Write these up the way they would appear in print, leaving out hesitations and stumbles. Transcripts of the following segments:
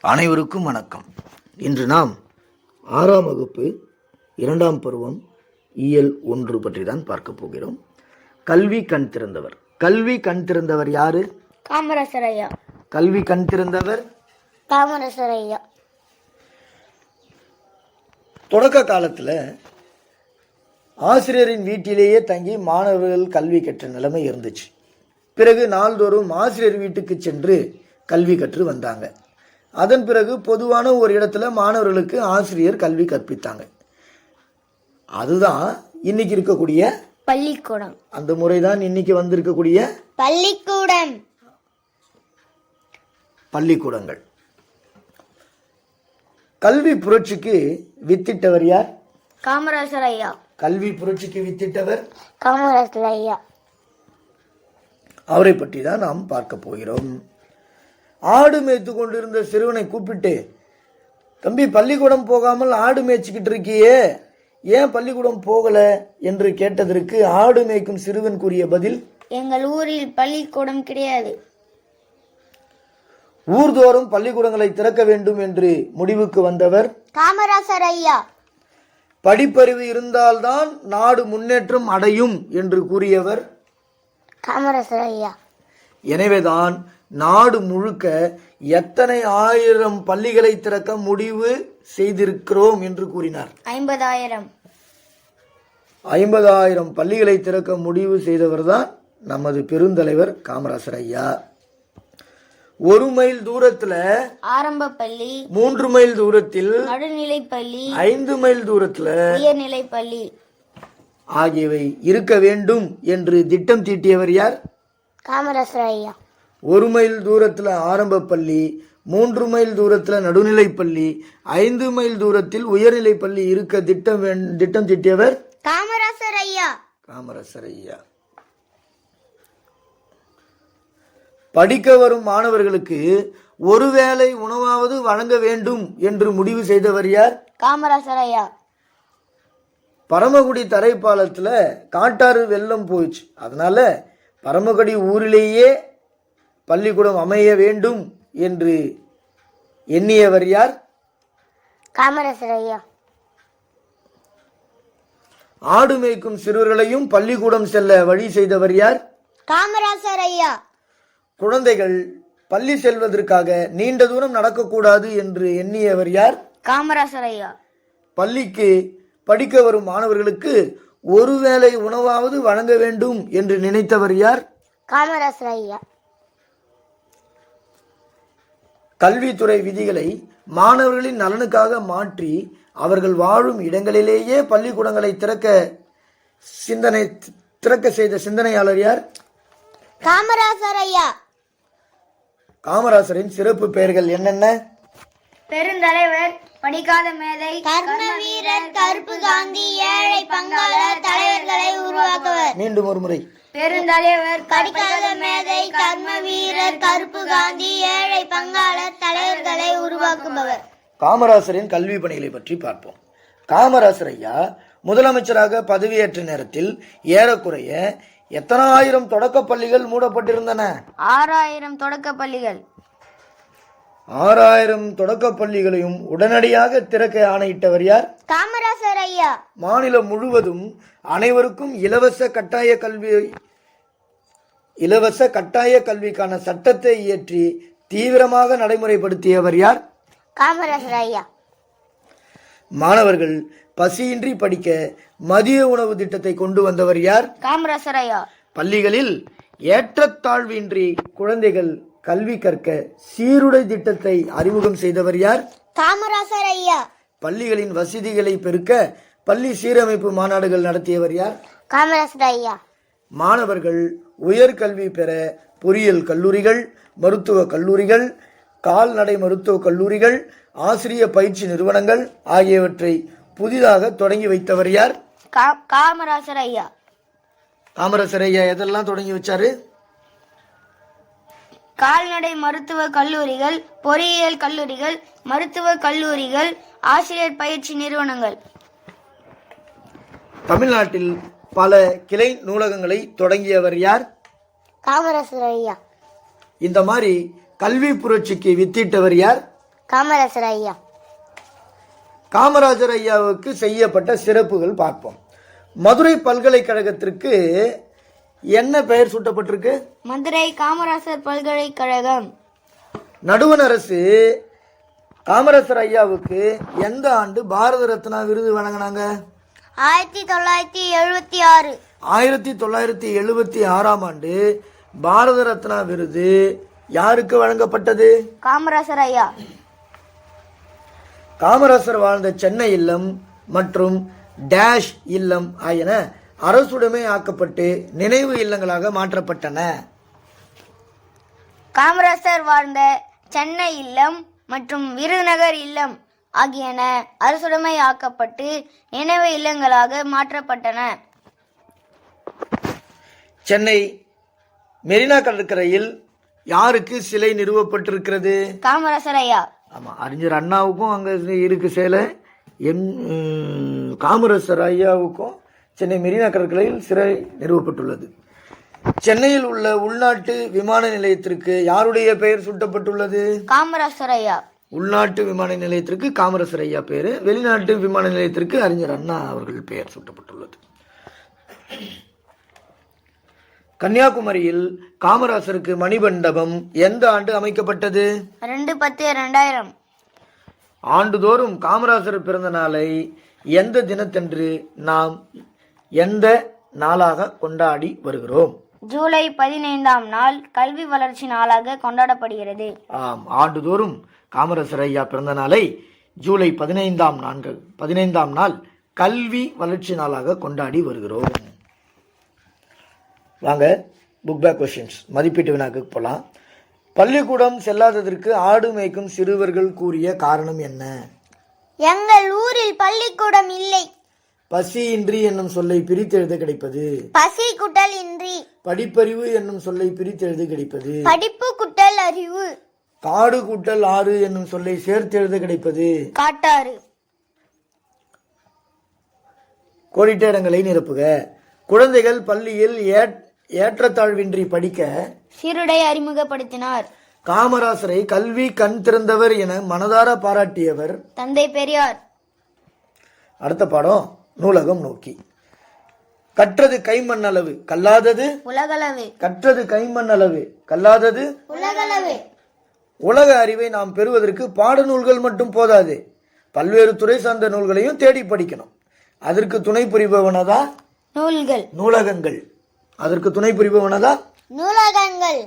அனைவருக்கும் வணக்கம். இன்று நாம் 6ஆம் வகுப்பு 2ஆம் பருவம் இயல் 1 பற்றி தான் பார்க்க போகிறோம். கல்வி கண் திறந்தவர். கல்வி கண் திறந்தவர் யாரு? காமராசர் ஐயா. கல்வி கண் திறந்தவர் காமராசர் ஐயா. தொடக்க காலத்தில் ஆசிரியரின் வீட்டிலேயே தங்கி மாணவர்கள் கல்வி கற்ற நிலைமை இருந்துச்சு. பிறகு நாள்தோறும் ஆசிரியர் வீட்டுக்கு சென்று கல்வி கற்று வந்தாங்க. அதன் பிறகு பொதுவான ஒரு இடத்துல மாணவர்களுக்கு ஆசிரியர் கல்வி கற்பித்தாங்க. அதுதான் இன்னைக்கு இருக்கக்கூடிய பள்ளிக்கூடம். அந்த முறைதான் இன்னைக்கு வந்திருக்கக்கூடிய பள்ளிக்கூடம். பள்ளிக்கூடங்கள். கல்வி புரட்சிக்கு வித்திட்டவர் யார்? காமராசர் ஐயா. கல்வி புரட்சிக்கு வித்திட்டவர் காமராசர் ஐயா. அவரை பற்றி தான் நாம் பார்க்க போகிறோம். ஆடு மேய்த்து கொண்டிருந்த சிறுவனை கூப்பிட்டு, தம்பி, பள்ளிக்கூடம் போகாமல் ஆடு மேய்ச்சிக்கிட்டு இருக்கியே, ஏன் பள்ளிக்கூடம் போகல என்று கேட்டதற்கு ஆடு மேய்க்கும் சிறுவன் கூறிய பதில், எங்கள் ஊரில் பள்ளிக்கூடம் கிடையாது. ஊர்தோறும் பள்ளிக்கூடங்களை திறக்க வேண்டும் என்று முடிவுக்கு வந்தவர் காமராசர் ஐயா. படிப்பறிவு இருந்தால்தான் நாடு முன்னேற்றம் அடையும் என்று கூறியவர் காமராசர் ஐயா. எனவேதான் நாடு முழுக்க எத்தனை ஆயிரம் பள்ளிகளை திறக்க முடிவு செய்திருக்கிறோம் என்று கூறினார். 50,000 பள்ளிகளை திறக்க முடிவு செய்தவர் தான் நமது பெருந்தலைவர் காமராசர் ஐயா. 1 மைல் தூரத்துல ஆரம்ப பள்ளி, 3 மைல் தூரத்தில் நடுநிலை பள்ளி, 5 மைல் தூரத்துல உயர்நிலை பள்ளி ஆகியவை இருக்க வேண்டும் என்று திட்டம் தீட்டியவர் யார்? காமராசர் ஐயா. 1 மைல் தூரத்தில் ஆரம்ப பள்ளி, 3 மைல் தூரத்தில் நடுநிலை பள்ளி, 5 மைல் தூரத்தில் உயர்நிலை பள்ளி இருக்க திட்டம் தீட்டியவர் காமராசர் ஐயா. காமராசர் ஐயா. படிக்க வரும் மாணவர்களுக்கு ஒருவேளை உணவாவது வழங்க வேண்டும் என்று முடிவு செய்தவர் யார்? காமராசர் ஐயா. பரமக்குடி தரைப்பாலத்தில் காட்டாறு வெள்ளம் போயிடுச்சு. அதனால பரமக்குடி ஊரிலேயே பள்ளிக்கூடம் அமைய வேண்டும் என்று எண்ணியவர் யார்? காமராசர் ஐயா. ஆடு மேய்க்கும் சிறுவர்களையும் பள்ளிக்கூடம் செல்ல வழி செய்தவர் யார்? காமராசர் ஐயா. குழந்தைகள் பள்ளி செல்வதற்காக நீண்ட தூரம் நடக்கக்கூடாது என்று எண்ணியவர் யார்? காமராசர் ஐயா. பள்ளிக்கு படிக்க வரும் மாணவர்களுக்கு ஒருவேளை உணவாவது வழங்க வேண்டும் என்று நினைத்தவர் யார்? காமராசர் ஐயா. கல்வித்துறை விதிகளை மாணவர்களின் நலனுக்காக மாற்றி அவர்கள் வாழும் இடங்களிலேயே பள்ளிக்கூடங்களை திறக்க செய்த சிந்தனையாளர் யார்? காமராசர் ஐயா. காமராசரின் சிறப்பு பெயர்கள் என்னென்ன? பெருந்தலைவர், படிக்காத மேதை, கர்ம வீரர், கருப்பு காந்தி, ஏழை பங்காளர், தலைவர்களை உருவாக்குவர். மீண்டும் ஒரு முறை. பெருந்தலைவர், படிக்காத மேதை, கர்ம வீரர், கருப்பு காந்தி, ஏழை பங்காளர், தலைவர்களை உருவாக்குபவர். காமராசரின் கல்வி பணிகளை பற்றி பார்ப்போம். காமராசர் ஐயா முதலமைச்சராக பதவியேற்ற நேரத்தில் ஏறக்குறைய எத்தனை ஆயிரம் தொடக்க பள்ளிகள் மூடப்பட்டிருந்தன? 6000 தொடக்க பள்ளிகள். 6000 தொடக்க பள்ளிகளையும் உடனடியாக திறக்க ஆணையிட்டவர் யார்? காமராசர் ஐயா. மாநிலம் முழுவதும் அனைவருக்கும் இலவச கட்டாய கல்விக்கான சட்டத்தை இயற்றி தீவிரமாக நடைமுறைப்படுத்தியவர் யார்? காமராசர் ஐயா. மாணவர்கள் பசியின்றி படிக்க மதிய உணவு திட்டத்தை கொண்டு வந்தவர் யார்? காமராசர் ஐயா. பள்ளிகளில் ஏற்றத்தாழ்வின்றி குழந்தைகள் கல்வி கற்க சீருடை திட்டத்தை அறிமுகம் செய்தவர் யார்? காமராசர் ஐயா. பள்ளிகளின் வசதிகளை பெருக்க பள்ளி சீரமைப்பு மாநாடுகள் நடத்தியவர் யார்? காமராசர் ஐயா. மாணவர்கள் உயர்கல்வி பெற பொறியியல் கல்லூரிகள், மருத்துவ கல்லூரிகள், கால்நடை மருத்துவ கல்லூரிகள், ஆசிரியர் பயிற்சி நிறுவனங்கள் ஆகியவற்றை புதிதாக தொடங்கி வைத்தவர் யார்? காமராசர் ஐயா. காமராசர் ஐயா எதெல்லாம் தொடங்கி வச்சாரு? கால்நடை மருத்துவ கல்லூரிகள், பொறியியல் கல்லூரிகள், மருத்துவ கல்லூரிகள், ஆசிரியர் பயிற்சி நிறுவனங்கள். தமிழ்நாட்டில் பல கிளை நூலகங்களை தொடங்கியவர் யார்? காமராசர் ஐயா. இந்த மாதிரி கல்வி புரட்சிக்கு வித்திட்டவர் யார்? காமராசர் ஐயா. காமராஜர் ஐயாவுக்கு செய்யப்பட்ட சிறப்புகள் பார்ப்போம். மதுரை பல்கலைக்கழகத்திற்கு என்ன பெயர் சூட்டப்பட்டிருக்கு? மதுரை காமராசர் பல்கலைக்கழகம். நடுவண் அரசு காமராசர் ஐயாவுக்கு எந்த ஆண்டு பாரத ரத்னா விருது வழங்கினாங்க? 1976. 1976ஆம் ஆண்டு பாரத ரத்னா விருது யாருக்கு வழங்கப்பட்டது? காமராசர் ஐயா. காமராசர் வாழ்ந்த சென்னை இல்லம் மற்றும் டேஷ் இல்லம் ஆகியன அரசுடைமை ஆக்கப்பட்டு நினைவு இல்லங்களாக மாற்றப்பட்டன. காமராசர் வாழ்ந்த சென்னை இல்லம் மற்றும் விருதுநகர் இல்லம் ஆகியன அரசுடைமை ஆக்கப்பட்டு நினைவு இல்லங்களாக மாற்றப்பட்டன. சென்னை மெரினா கடற்கரையில் யாருக்கு சிலை நிறுவப்பட்டிருக்கிறது? காமராசர் ஐயா. ஆமா, அறிஞர் அண்ணாவுக்கும் அங்க இருக்கு சிலை. காமராசர் ஐயாவுக்கும் சென்னை மெரினா கடற்கரையில் சிலை நிறுவப்பட்டுள்ளது. சென்னையில் உள்ள உள்நாட்டு விமான நிலையத்திற்கு யாருடைய பெயர் சூட்டப்பட்டுள்ளது? காமராசர் ஐயா. உள்நாட்டு விமான நிலையத்திற்கு காமராசர் ஐயா பெயர், வெளிநாட்டு விமான நிலையத்திற்கு அறிஞர் அண்ணா அவர்கள் பெயர் சூட்டப்பட்டுள்ளது. கன்னியாகுமரியில் காமராசருக்கு மணிமண்டபம் எந்த ஆண்டு அமைக்கப்பட்டது? 2/10/2000. ஆண்டுதோறும் காமராசர் பிறந்த நாளை எந்த தினத்தன்று நாம் எந்த நாளாக கொண்டாடி வருகிறோம்? ஜூலை 15ஆம் நாள் கல்வி வளர்ச்சி நாளாக கொண்டாடப்படுகிறது. ஆம், ஆண்டுதோறும் காமராசர் ஐயா பிறந்த நாளை ஜூலை 15ஆம் நாள் கல்வி வளர்ச்சி நாளாக கொண்டாடி வருகிறோம். வாங்க புக் பேக் கொஸ்டின்ஸ் மதிப்பீட்டு வினாக்கு போகலாம். பள்ளிக்கூடம் செல்லாததற்கு ஆடு மேய்க்கும் சிறுவர்கள் கூறிய காரணம் என்ன? எங்கள் ஊரில் பள்ளிக்கூடம் இல்லை. பசியின்றி என்னும் சொல்லை பிரித்தெழுத கிடைப்பது. பசி குட்டல் இன்றி. படிப்பறிவு என்னும் சொல்லை பிரித்தெழுத கிடைப்பது. படிப்பு குட்டல் அறிவு. காடு கூட்டல் ஆறு என்னும் சொல்லை சேர்த்தெழுத கிடைப்பது. காட்டாறு. கோடிட்ட இடங்களை நிரப்புக. குழந்தைகள் பள்ளியில் ஏற்றத்தாழ்வின்றி படிக்க சீருடை அறிமுகப்படுத்தினார். காமராசரை கல்வி கண் திறந்தவர் என மனதார பாராட்டியவர் தந்தை பெரியார். அடுத்த பாடம் நூலகம் நோக்கி. கற்றது கைமண் அளவு கல்லாதது உலகளவு. கற்றது கைமண் அளவு கல்லாதது உலகளவு. உலக அறிவை நாம் பெறுவதற்கு பாடநூல்கள் மட்டும் போதாது, பல்வேறு துறை சார்ந்த நூல்களையும் தேடி படிக்கணும். அதற்கு துணை புரிபவனதா நூல்கள். நூலகங்கள். அதற்கு துணை புரிபவனதா நூலகங்கள்.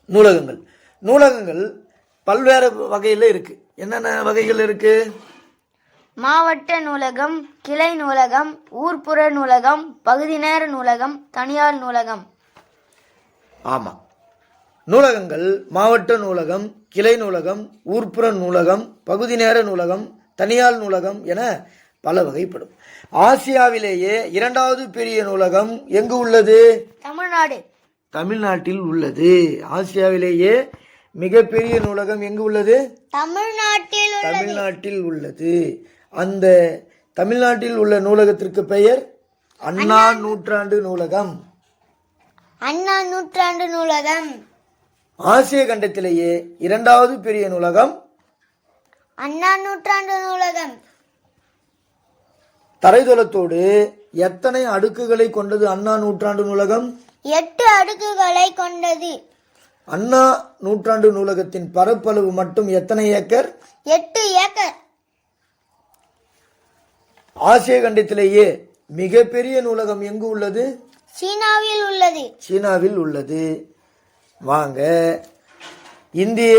நூலகங்கள். நூலகங்கள் பல்வேறு வகையில் இருக்கு. என்னென்ன வகைகள் இருக்கு? மாவட்ட நூலகம், கிளை நூலகம், ஊர்ப்புற நூலகம், பகுதி நேர நூலகம், தனியார் நூலகம். ஆமா, நூலகங்கள் மாவட்ட நூலகம், கிளை நூலகம், ஊர்ப்புற நூலகம், பகுதி நேர நூலகம், தனியார் நூலகம் என பல வகைப்படும். ஆசியாவிலேயே இரண்டாவது பெரிய நூலகம் எங்கு உள்ளது? தமிழ்நாடு. தமிழ்நாட்டில் உள்ளது. ஆசியாவிலேயே மிகப்பெரிய நூலகம் எங்கு உள்ளது? தமிழ்நாட்டில் உள்ளது. அந்த தமிழ்நாட்டில் உள்ள நூலகத்திற்கு பெயர் அண்ணா நூற்றாண்டு நூலகம். அண்ணா நூற்றாண்டு நூலகம். ஆசிய கண்டத்திலேயே இரண்டாவது பெரிய நூலகம் அண்ணா நூற்றாண்டு நூலகம். தரைதளத்தோடு எத்தனை அடுக்குகளை கொண்டது அண்ணா நூற்றாண்டு நூலகம்? 8 அடுக்குகளை கொண்டது. அண்ணா நூற்றாண்டு நூலகத்தின் பரப்பளவு மட்டும் எத்தனை ஏக்கர்? 8 ஏக்கர். ஆசிய கண்டத்திலேயே மிகப்பெரிய நூலகம் எங்கு உள்ளது? சீனாவில் உள்ளது. சீனாவில் உள்ளது. வாங்க, இந்திய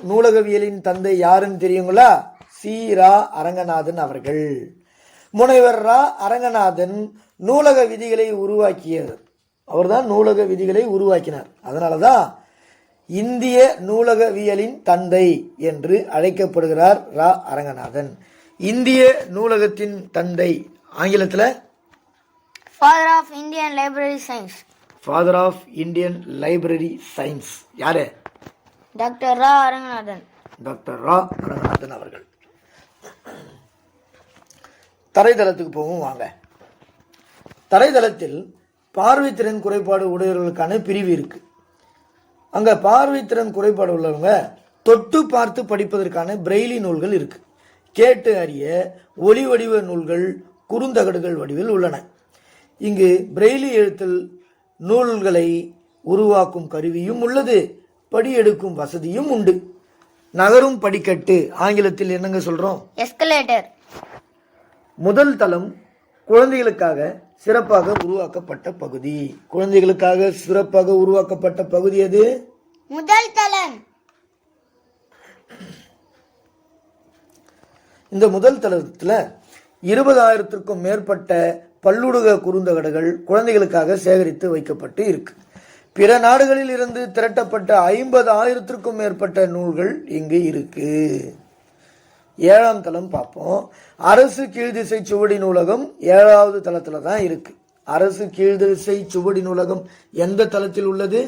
நூலகவியலின் தந்தை யாருன்னு தெரியுங்களா? சி ரா அரங்கநாதன் அவர்கள். முனைவர் ரா அரங்கநாதன் நூலக விதிகளை உருவாக்கியவர். அவர்தான் நூலக விதிகளை உருவாக்கினார். அதனாலதான் இந்திய நூலகவியலின் தந்தை என்று அழைக்கப்படுகிறார் ரா அரங்கநாதன். இந்திய நூலகத்தின் தந்தை ஆங்கிலத்தில் father of Indian library science. Father of Indian library science யாரு? டாக்டர் ரா அரங்கநாதன். டாக்டர் ரா அரங்கநாதன் அவர்கள். தரைதளத்துக்கு போவோம் வாங்க. தரைதளத்தில் பார்வைத்திறன் குறைபாடு உடையவர்களுக்கான பிரிவு இருக்கு. அங்க பார்வைத்திறன் குறைபாடு உள்ளவங்க தொட்டு பார்த்து படிப்பதற்கான பிரெய்லி நூல்கள் இருக்கு. கேட்டு அறிய ஒளி வடிவ நூல்கள் குறுந்தகடுகள் வடிவில் உள்ளன. இங்கு பிரெய்லி எழுத்தில் நூல்களை உருவாக்கும் கருவியும் உள்ளது, படி எடுக்கும் வசதியும் உண்டு. நகரும் படிக்கட்டு ஆங்கிலத்தில் என்னங்க சொல்றோம்? எஸ்கலேட்டர். முதல் தளம் குழந்தைகளுக்காக சிறப்பாக உருவாக்கப்பட்ட பகுதி. குழந்தைகளுக்காக சிறப்பாக உருவாக்கப்பட்ட பகுதி எது? முதல் தளம். இந்த முதல் தளத்துல 20,000க்கும் மேற்பட்ட பல்லுடுக குறுந்தகடுகள் குழந்தைகளுக்காக சேகரித்து வைக்கப்பட்டு இருக்கு. பிற நாடுகளில் இருந்து திரட்டப்பட்ட 50,000க்கும் மேற்பட்ட நூல்கள் இங்கு இருக்கு. 7ஆம் தளம் பார்ப்போம். அரசு கீழ்திசை சுவடி நூலகம் 7வது தளத்துல தான் இருக்கு. அரசு கீழ்திசை சுவடி நூலகம் எந்த தளத்தில் உள்ளது?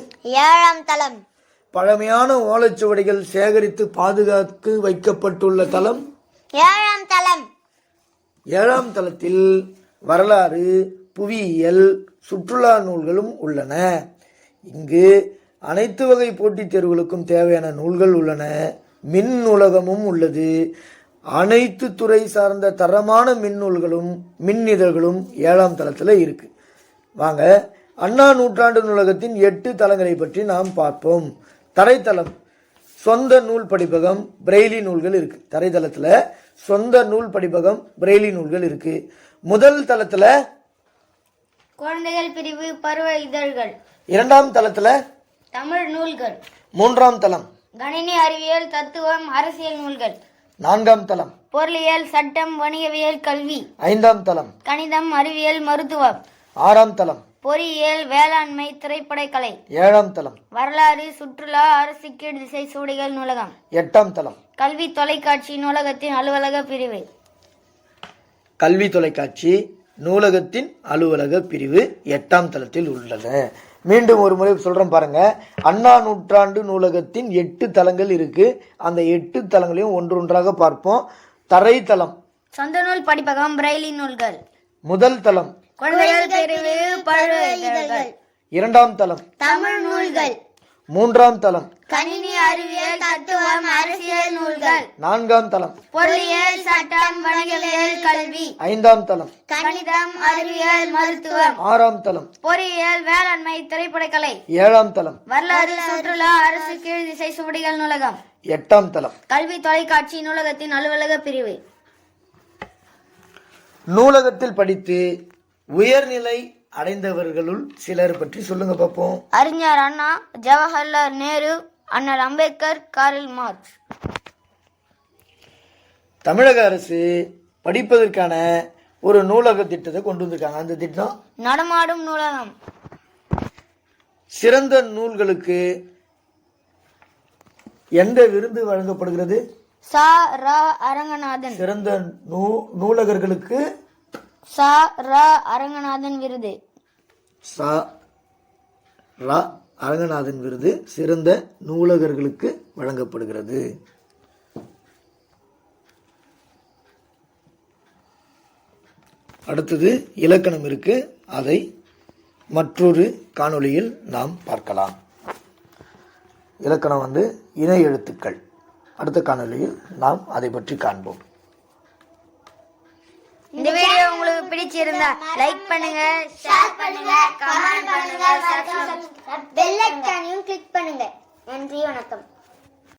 7ஆம் தளம். பழமையான ஓலைச்சுவடிகள் சேகரித்து பாதுகாத்து வைக்கப்பட்டுள்ள தளம் 7ஆம் தளம். 7ஆம் தளத்தில் வரலாறு, புவியியல், சுற்றுலா நூல்களும் உள்ளன. இங்கு அனைத்து வகை போட்டித் தேர்வுகளுக்கும் தேவையான நூல்கள் உள்ளன. மின் நூலகமும் உள்ளது. அனைத்து துறை சார்ந்த தரமான மின் நூல்களும் மின் இதழ்களும் 7ஆம் தளத்தில் இருக்கு. வாங்க அண்ணா நூற்றாண்டு நூலகத்தின் 8 தளங்களை பற்றி நாம் பார்ப்போம். தரைத்தளம் சொந்த நூல் படிப்பகம், பிரெய்லி நூல்கள் இருக்கு. தரைத்தளத்துல சொந்த நூல் படிப்பகம், பிரெய்லி நூல்கள் இருக்கு. முதல் தளத்துல குழந்தைகள் பிரிவு பருவ இதழ்கள். 2ஆம் தளத்துல தமிழ் நூல்கள். 3ஆம் தளம் கணினி அறிவியல், தத்துவம், அரசியல் நூல்கள். 4ஆம் தளம் பொருளியல், சட்டம், வணிகவியல், கல்வி. 5ஆம் தளம் கணிதம், அறிவியல், மருத்துவம். 6ஆம் தளம் பொறியியல், வேளாண்மை, திரைப்படக்கலை. 7ஆம் தளம் வரலாறு, சுற்றுலா, அரசு கீழ்திசை சுவடிகள் நூலகம். 8ஆம் தளம் கல்வி தொலைக்காட்சி நூலகத்தின் அலுவலக பிரிவு. கல்வி தொலைக்காட்சி நூலகத்தின் அலுவலக பிரிவு 8ஆம் தளத்தில் உள்ளது. மீண்டும் ஒரு முறை சொல்றேன் பாருங்க. அண்ணா நூற்றாண்டு நூலகத்தின் 8 தளங்கள் இருக்கு. அந்த 8 தளங்களையும் ஒன்றொன்றாக பார்ப்போம். தரைத்தளம் சொந்த நூல் படிப்பகம், பிரெய்லி நூல்கள். முதல் தளம் குழந்தைகள் பிரிவு பருவ இதழ்கள். 2ஆம் தளம் தமிழ் நூல்கள். 3ஆம் தளம் கணினி அறிவியல், தத்துவம், அரசியல் நூல்கள். 4ஆம் தளம் பொறியியல், சட்டம், வணிகவியல், கல்வி. 5ஆம் தளம் கணிதம், அறிவியல், மருத்துவம். 6ஆம் தளம் பொறியியல், வேளாண்மை, திரைப்படக்கலை. 7ஆம் தளம் வரலாறு, சுற்றுலா, அரசு கீழ்திசை சுவடிகள் நூலகம். 8ஆம் தளம் கல்வி தொலைக்காட்சி நூலகத்தின் அலுவலக பிரிவு. நூலகத்தில் படித்து உயர்நிலை அடைந்தவர்களுள் சிலர் பற்றி சொல்லுங்க பார்ப்போம். அறிஞர் அண்ணா, ஜவஹர்லால் நேரு, அண்ணல் அம்பேத்கர், கார்ல் மார்க்ஸ். தமிழக அரசு படிப்பதற்கான ஒரு நூலக திட்டத்தை கொண்டு வந்திருக்காங்க. அந்த திட்டம் நடமாடும் நூலகம். சிறந்த நூல்களுக்கு எந்த விருது வழங்கப்படுகிறது? சா ரா அரங்கநாதன். சிறந்த நூலகர்களுக்கு சா ரா அரங்கநாதன் விருது. சா ரா அரங்கநாதன் விருது சிறந்த நூலகர்களுக்கு வழங்கப்படுகிறது. அடுத்தது இலக்கணம் இருக்கு. அதை மற்றொரு காணொளியில் நாம் பார்க்கலாம். இலக்கணம் இணை எழுத்துக்கள். அடுத்த காணொளியில் நாம் அதை பற்றி காண்போம். இந்த வீடியோ உங்களுக்கு பிடிச்சிருந்தா லைக் பண்ணுங்க, ஷேர் பண்ணுங்க, கமெண்ட் பண்ணுங்க, பெல் ஐகானையும் கிளிக் பண்ணுங்க. நன்றி, வணக்கம்.